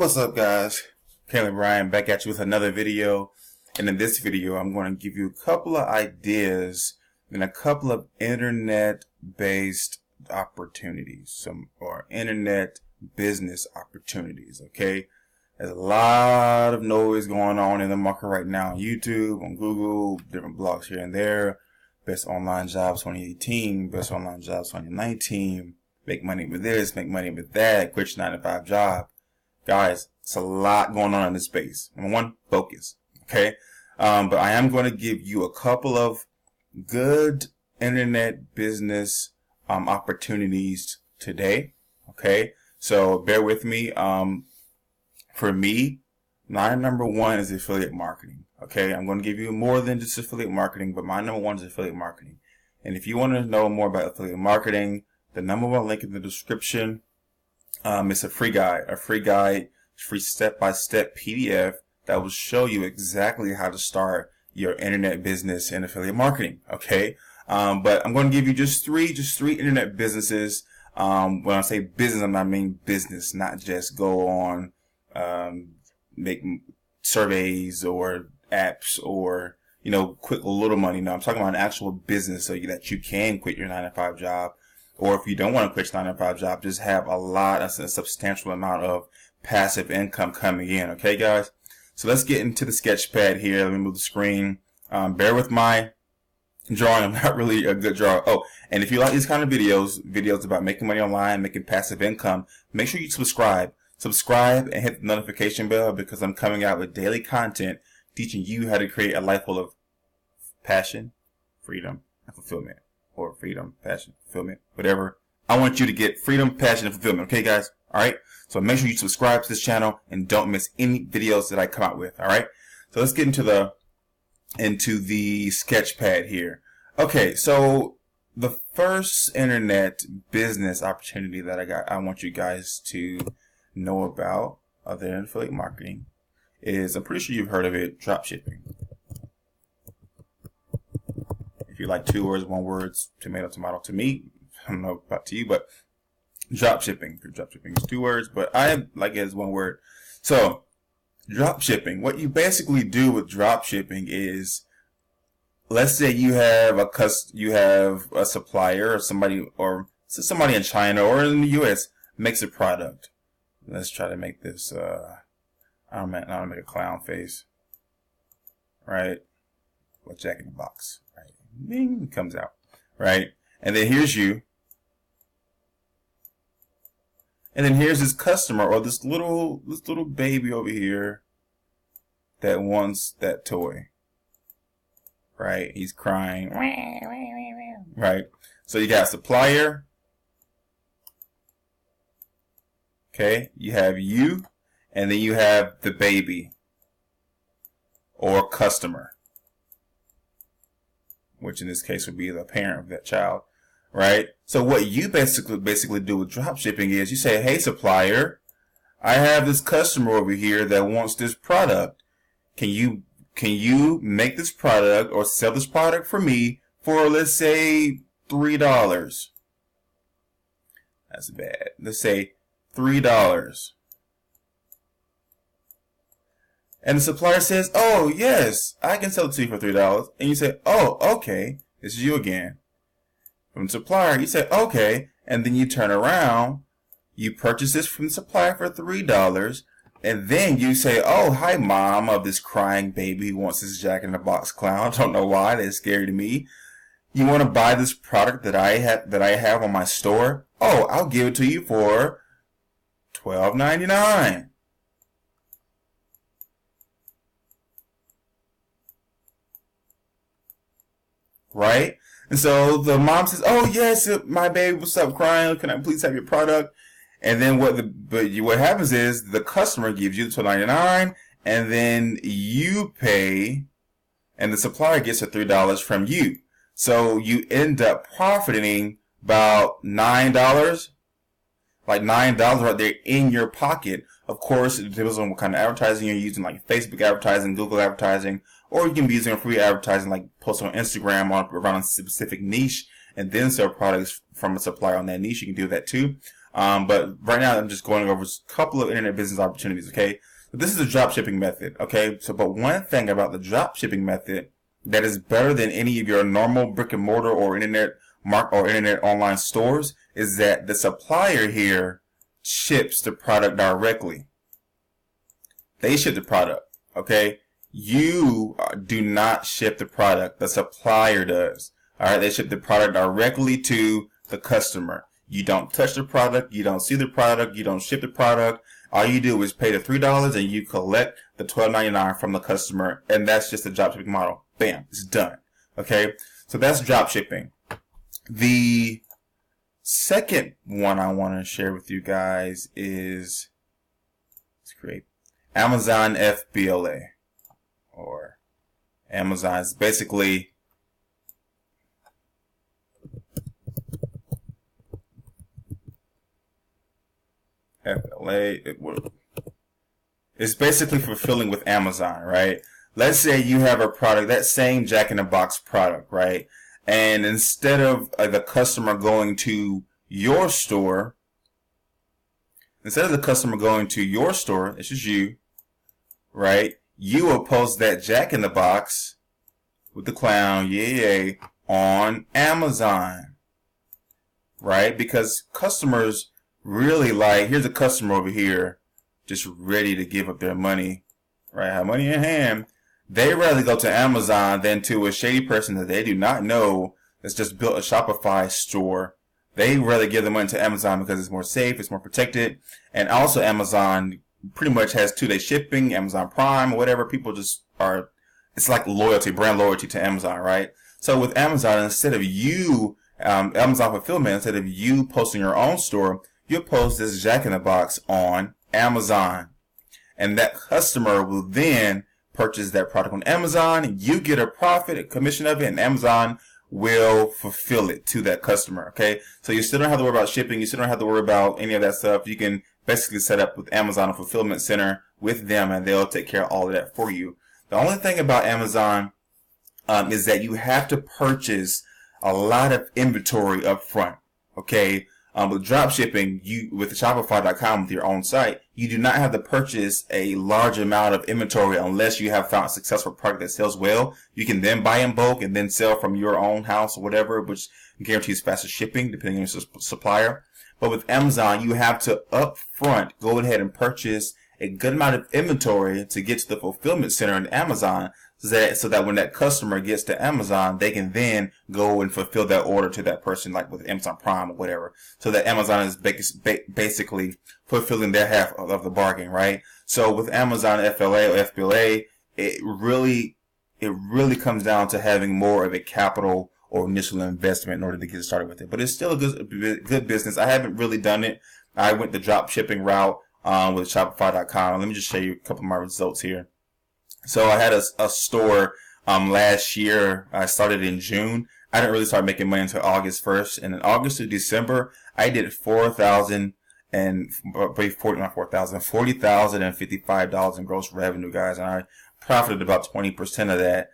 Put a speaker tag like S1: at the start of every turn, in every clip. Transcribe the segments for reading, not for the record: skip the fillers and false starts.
S1: What's up, guys? Caleb Ryan back at you with another video. And in this video, I'm going to give you a couple of ideas and a couple of internet-based opportunities, or internet business opportunities, okay? There's a lot of noise going on in the market right now on YouTube, on Google, different blogs here and there. Best online jobs 2018, best online jobs 2019, make money with this, make money with that, quit your 9-to-5 job. Guys, it's a lot going on in this space. Number one, focus, okay? But I am going to give you a couple of good internet business opportunities today, okay? So bear with me. For me, my number one is affiliate marketing, okay? I'm going to give you more than just affiliate marketing, but my number one is affiliate marketing. And if you want to know more about affiliate marketing, the number one link in the description. It's a free free step-by-step PDF that will show you exactly how to start your internet business and affiliate marketing. Okay. But I'm going to give you just three internet businesses. When I say business, I mean business, not just go on, make surveys or apps or, quit a little money. No, I'm talking about an actual business so that you can quit your 9-to-5 job. Or if you don't want to quit your 9-to-5 job, just have a substantial amount of passive income coming in. Okay, guys? So let's get into the sketch pad here. Let me move the screen. Bear with my drawing. I'm not really a good drawer. Oh, and if you like these kind of videos about making money online, making passive income, make sure you subscribe. Subscribe and hit the notification bell because I'm coming out with daily content teaching you how to create a life full of passion, freedom, and fulfillment. Or freedom, passion, fulfillment, whatever. I want you to get freedom, passion, and fulfillment. Okay, guys? All right? So make sure you subscribe to this channel and don't miss any videos that I come out with. All right? So let's get into the sketch pad here. Okay, so the first internet business opportunity that I want you guys to know about other than affiliate marketing is, I'm pretty sure you've heard of it, dropshipping. If you like 2 words, 1 word, tomato, tomato to me, I don't know about to you, but dropshipping. Dropshipping is 2 words, but I like it as 1 word. So, dropshipping. What you basically do with dropshipping is, let's say you have a supplier or somebody in China or in the U.S. makes a product. Let's try to make this. I don't make a clown face, right? Or Jack in the Box, right? Bing, comes out, right? And then here's you. And then here's this customer or this little baby over here that wants that toy. Right? He's crying. Right? So you got supplier. Okay? You have you, and then you have the baby or customer, which in this case would be the parent of that child, right? So what you basically do with dropshipping is you say, hey, supplier, I have this customer over here that wants this product. Can you make this product or sell this product for me for, let's say, $3? That's bad. Let's say $3. And the supplier says, oh, yes, I can sell it to you for $3. And you say, oh, okay. This is you again. From the supplier, you say, okay. And then you turn around. You purchase this from the supplier for $3. And then you say, oh, hi, mom of this crying baby who wants this Jack in the Box clown. I don't know why. That's scary to me. You want to buy this product that I have on my store? Oh, I'll give it to you for $12.99. Right? And so the mom says, oh, yes, my baby will stop crying. Can I please have your product? And then what happens is the customer gives you the $12.99 and then you pay and the supplier gets the $3 from you. So you end up profiting about $9, like $9 right there in your pocket. Of course, it depends on what kind of advertising you're using, like Facebook advertising, Google advertising, or you can be using free advertising like post on Instagram around a specific niche and then sell products from a supplier on that niche. You can do that too. But right now I'm just going over a couple of internet business opportunities. Okay, so this is a drop shipping method. Okay, so but one thing about the drop shipping method that is better than any of your normal brick and mortar or internet online stores is that the supplier here ships the product directly. They ship the product. Okay, you do not ship the product. The supplier does. All right, they ship the product directly to the customer. You don't touch the product. You don't see the product. You don't ship the product. All you do is pay the $3 and you collect the $12.99 from the customer, and that's just the drop shipping model. Bam, it's done. Okay, so that's drop shipping. The second one I want to share with you guys is, let's create Amazon FBLA, or Amazon's basically FLA. It's basically fulfilling with Amazon, right? Let's say you have a product, that same Jack in the Box product, right? And instead of the customer going to your store, it's just you, right? You will post that Jack in the Box with the clown, yay, on Amazon, right? Because customers really like, here's a customer over here just ready to give up their money, right? Have money in hand. They rather go to Amazon than to a shady person that they do not know that's just built a Shopify store. They rather give the money to Amazon because it's more safe, it's more protected, and also Amazon pretty much has 2-day shipping, Amazon Prime, whatever. People just are, it's like loyalty, brand loyalty to Amazon, right? So with Amazon, instead of you, Amazon Fulfillment, instead of you posting your own store, you post this Jack in the Box on Amazon. And that customer will then purchase that product on Amazon. You get a profit, a commission of it, and Amazon will fulfill it to that customer. Okay, so you still don't have to worry about shipping. You still don't have to worry about any of that stuff. You can basically set up with Amazon a fulfillment center with them, and they'll take care of all of that for you. The only thing about Amazon is that you have to purchase a lot of inventory up front. Okay, with drop shipping, with Shopify.com, with your own site, you do not have to purchase a large amount of inventory unless you have found a successful product that sells well. You can then buy in bulk and then sell from your own house or whatever, which guarantees faster shipping depending on your supplier. But with Amazon, you have to up front go ahead and purchase a good amount of inventory to get to the fulfillment center in Amazon, so that when that customer gets to Amazon, they can then go and fulfill that order to that person, like with Amazon Prime or whatever. So that Amazon is basically fulfilling their half of the bargain, right? So with Amazon FLA or FBLA, it really comes down to having more of a capital or initial investment in order to get started with it. But it's still a good business. I haven't really done it. I went the drop shipping route with Shopify.com. Let me just show you a couple of my results here. So I had a store last year. I started in June. I didn't really start making money until August 1st. And in August to December, I did $40,055 in gross revenue, guys. And I profited about 20% of that.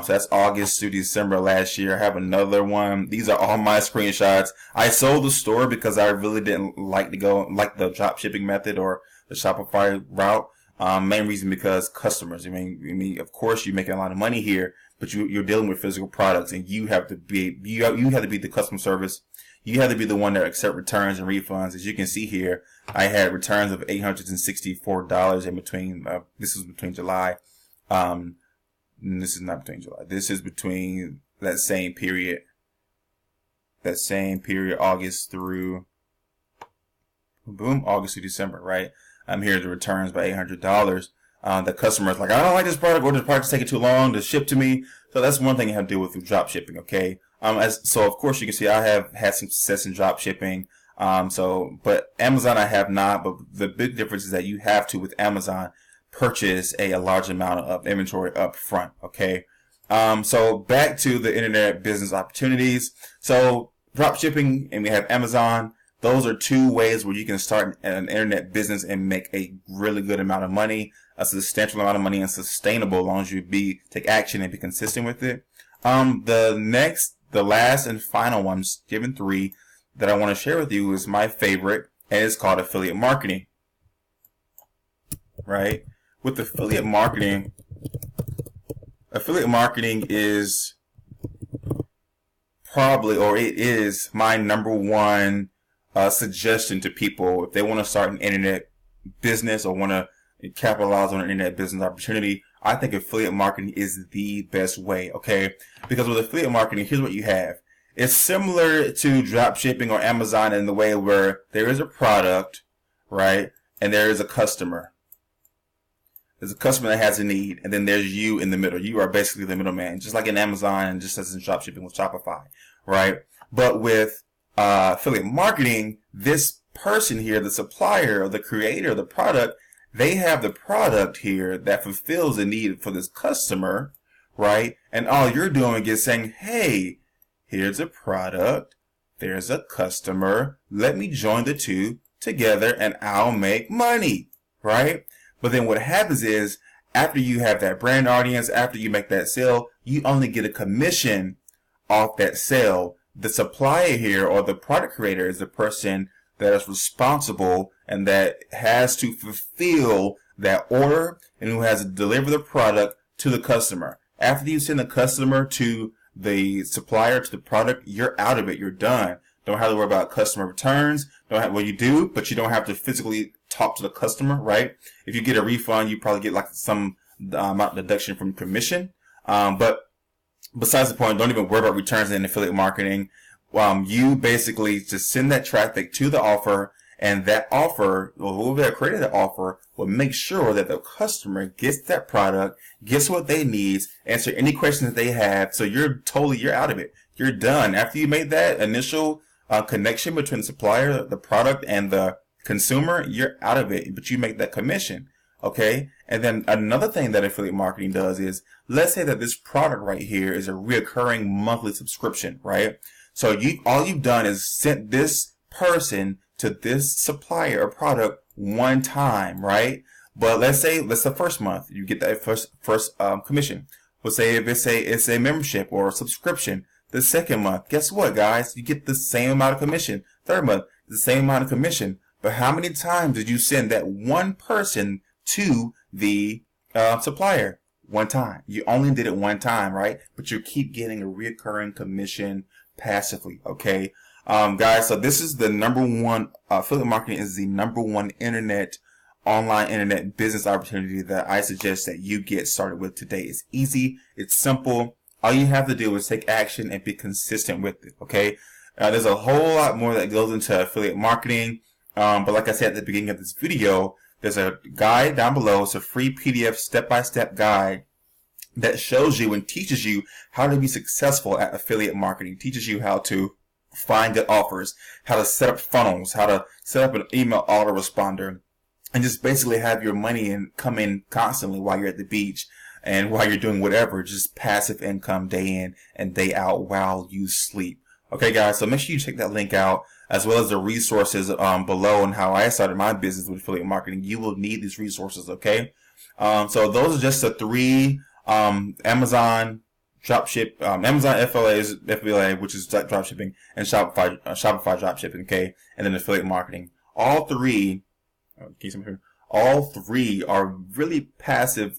S1: So that's August to December last year. I have another one. These are all my screenshots. I sold the store because I really didn't like the drop shipping method or the Shopify route. Main reason because customers. I mean, of course you're making a lot of money here, but you're dealing with physical products, and you have to be the customer service. You have to be the one that accept returns and refunds. As you can see here, I had returns of $864 in between. This is between July. This is not between July. This is between that same period, August through August to December, right? I'm here the returns by $800. The customer's like, I don't like this product, or this product's taking too long to ship to me. So that's one thing you have to deal with drop shipping, okay? So of course you can see I have had some success in drop shipping. But Amazon I have not, but the big difference is that you have to, with Amazon, purchase a large amount of inventory up front, okay? So back to the internet business opportunities. So drop shipping, and we have Amazon. Those are two ways where you can start an internet business and make a really good amount of money, a substantial amount of money, and sustainable as long as you take action and be consistent with it. The last and final one, given 3, that I want to share with you is my favorite, and it's called affiliate marketing, right? With affiliate marketing is probably, or it is my number one suggestion to people if they want to start an internet business or want to capitalize on an internet business opportunity. I think affiliate marketing is the best way, okay? Because with affiliate marketing, here's what you have. It's similar to dropshipping or Amazon in the way where there is a product, right? And there is a customer. There's a customer that has a need, and then there's you in the middle. You are basically the middleman, just like in Amazon and just as in dropshipping with Shopify, right? But with affiliate marketing, this person here, the supplier or the creator of the product, they have the product here that fulfills the need for this customer, right? And all you're doing is saying, hey, here's a product, there's a customer, let me join the two together and I'll make money, right? But then what happens is, after you have that brand audience, after you make that sale, you only get a commission off that sale. The supplier here, or the product creator, is the person that is responsible and that has to fulfill that order and who has to deliver the product to the customer. After you send the customer to the supplier, to the product, you're out of it. You're done. Don't have to worry about customer returns. Well, you do, but you don't have to physically talk to the customer, right? If you get a refund, you probably get like some amount deduction from commission. But besides the point, don't even worry about returns in affiliate marketing. You basically just send that traffic to the offer, and that offer, or whoever created that offer, will make sure that the customer gets that product, gets what they need, answer any questions that they have. So you're out of it. You're done. After you made that initial connection between the supplier, the product, and the consumer, you're out of it, but you make that commission. Okay. And then another thing that affiliate marketing does is, let's say that this product right here is a recurring monthly subscription, right? So all you've done is sent this person to this supplier or product one time, right? But let's say the first month you get that first commission. We'll say if it's a membership or a subscription. The second month, guess what, guys? You get the same amount of commission. Third month, the same amount of commission. But how many times did you send that one person to the supplier? One time. You only did it one time, right? But you keep getting a recurring commission passively, okay? Guys, so this is the number one, affiliate marketing is the number one online internet business opportunity that I suggest that you get started with today. It's easy. It's simple. All you have to do is take action and be consistent with it, okay? There's a whole lot more that goes into affiliate marketing. But like I said at the beginning of this video, there's a guide down below. It's a free PDF step-by-step guide that shows you and teaches you how to be successful at affiliate marketing. Teaches you how to find good offers, how to set up funnels, how to set up an email autoresponder, and just basically have your money come in constantly while you're at the beach and while you're doing whatever, just passive income day in and day out while you sleep. Okay, guys, so make sure you check that link out, as well as the resources below and how I started my business with affiliate marketing. You will need these resources, okay? So those are just the three Amazon FBA, which is dropshipping, and Shopify dropshipping, okay? And then affiliate marketing. All three are really passive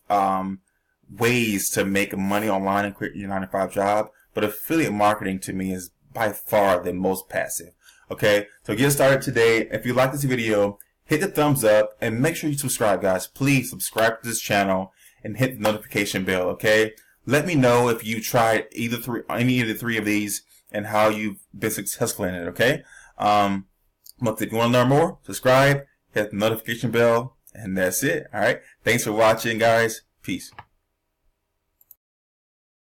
S1: ways to make money online and quit your 9-to-5 job. But affiliate marketing to me is by far the most passive. Okay, so get started today. If you like this video, hit the thumbs up and make sure you subscribe, guys. Please subscribe to this channel and hit the notification bell. Okay, let me know if you tried any of the three of these and how you've been successful in it. Okay, but if you want to learn more, subscribe, hit the notification bell, and that's it. All right, thanks for watching, guys. Peace.